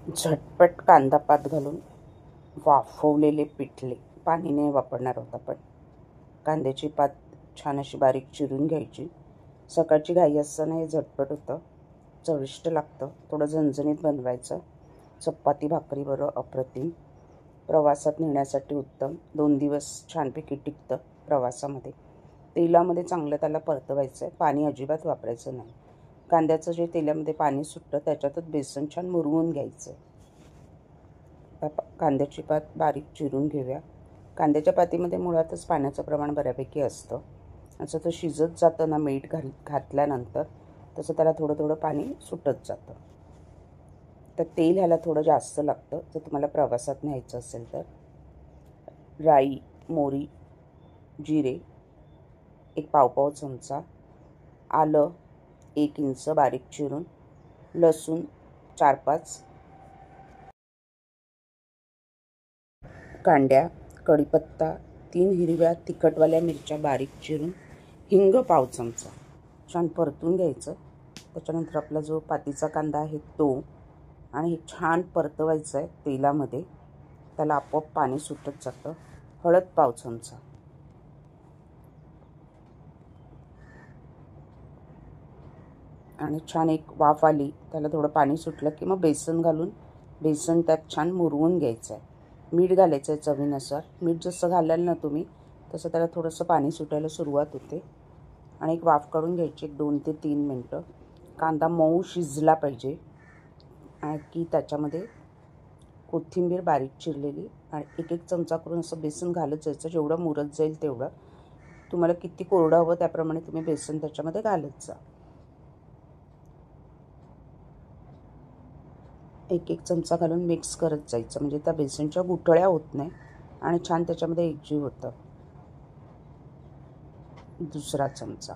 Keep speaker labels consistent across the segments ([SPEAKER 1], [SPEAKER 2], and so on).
[SPEAKER 1] झटपट कांदा पात घालून वाफवलेले पिठले, पाणी नाही वापरणार आहोत आपण. कांद्याची पात छान अशी बारीक चिरून घ्यायची. सकाळची घाई असताना हे झटपट होतं, चविष्ट लागतं. थोडं झणझणीत बनवायचं. चपाती भाकरीबरोबर अप्रतिम. प्रवासात नेण्यासाठी उत्तम. 2 दिवस छानपैकी टिकतं प्रवासामध्ये. तेलामध्ये चांगलं त्याला परतवायचं आहे. पाणी अजिबात वापरायचं नाही. कांद्याचं जे तेलामध्ये पाणी सुटतं त्याच्यातच बेसन छान मुरवून घ्यायचं. कांद्याची पात बारीक चिरून घेऊया. कांद्याच्या पातीमध्ये मुळातच पाण्याचं प्रमाण बऱ्यापैकी असतं. असं तर शिजत जातं ना मीठ घातल्यानंतर, तसं त्याला थोडं थोडं पाणी सुटत जातं. तर तेल ह्याला थोडं जास्त लागतं जर तुम्हाला प्रवासात न्यायचं असेल तर. राई, मोहरी, जिरे 1 पाव चमचा, आलं 1 इंच बारीक चिरून, लसूण 4-5 कांड्या, कढीपत्ता 3 हिरव्या तिखटवाल्या मिरच्या बारीक चिरून, हिंग पाव चमचा. छान परतून घ्यायचं. त्याच्यानंतर आपला जो पातीचा कांदा आहे तो, आणि हे छान परतवायचं आहे तेलामध्ये. त्याला आपोआप पाणी सुटत जातं. हळद पाव चमचा. आणि छान एक वाफ आली, त्याला थोडं पाणी सुटलं की मग बेसन घालून बेसन त्यात छान मुरवून घ्यायचं आहे. मीठ घालायचं आहे चवीनुसार. मीठ जसं घालाल ना तुम्ही तसं त्याला थोडंसं पाणी सुटायला सुरुवात होते. आणि एक वाफ काढून घ्यायची 2 ते 3 मिनटं. कांदा मऊ शिजला पाहिजे. की त्याच्यामध्ये कोथिंबीर बारीक चिरलेली आणि 1-1 चमचा करून असं बेसन घालत जायचं. जेवढं मुरत जाईल तेवढं. तुम्हाला किती कोरडं हवं त्याप्रमाणे तुम्ही बेसन त्याच्यामध्ये घालत जा. 1-1 चमचा घालून मिक्स करत जायचं, म्हणजे त्या बेसनच्या गुठळ्या होत नाही आणि छान त्याच्यामध्ये एकजीव होतं. 2 चमचा.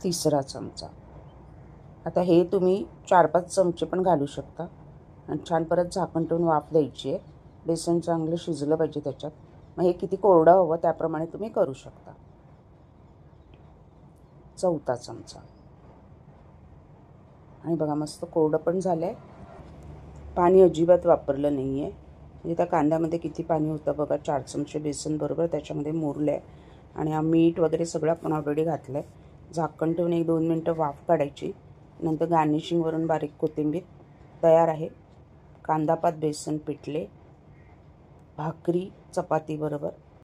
[SPEAKER 1] तिसरा चमचा. आता हे तुम्ही 4-5 चमचे पण घालू शकता. आणि छान परत झाकण ठेवून वाफ द्यायची आहे. बेसन चांगलं शिजलं पाहिजे त्याच्यात. मग हे किती कोरडं हवं त्याप्रमाणे तुम्ही करू शकता. 4 चमचा. आणि बघा मस्त कोरडं पण झालं आहे. पाणी अजिबात वापरलं नाही आहे. म्हणजे त्या कांद्यामध्ये किती पाणी होतं बघा. 4 चमचे बेसन बरोबर त्याच्यामध्ये मुरलं आहे. आणि हा मीठ वगैरे सगळं आपण ऑलरेडी घातलं आहे. झाकण ठेवून 1-2 मिनटं वाफ काढायची. नंतर गार्निशिंगवरून बारीक कोथिंबीर. तयार आहे कांदापात बेसन पिठले. भाकरी चपाती बरोबर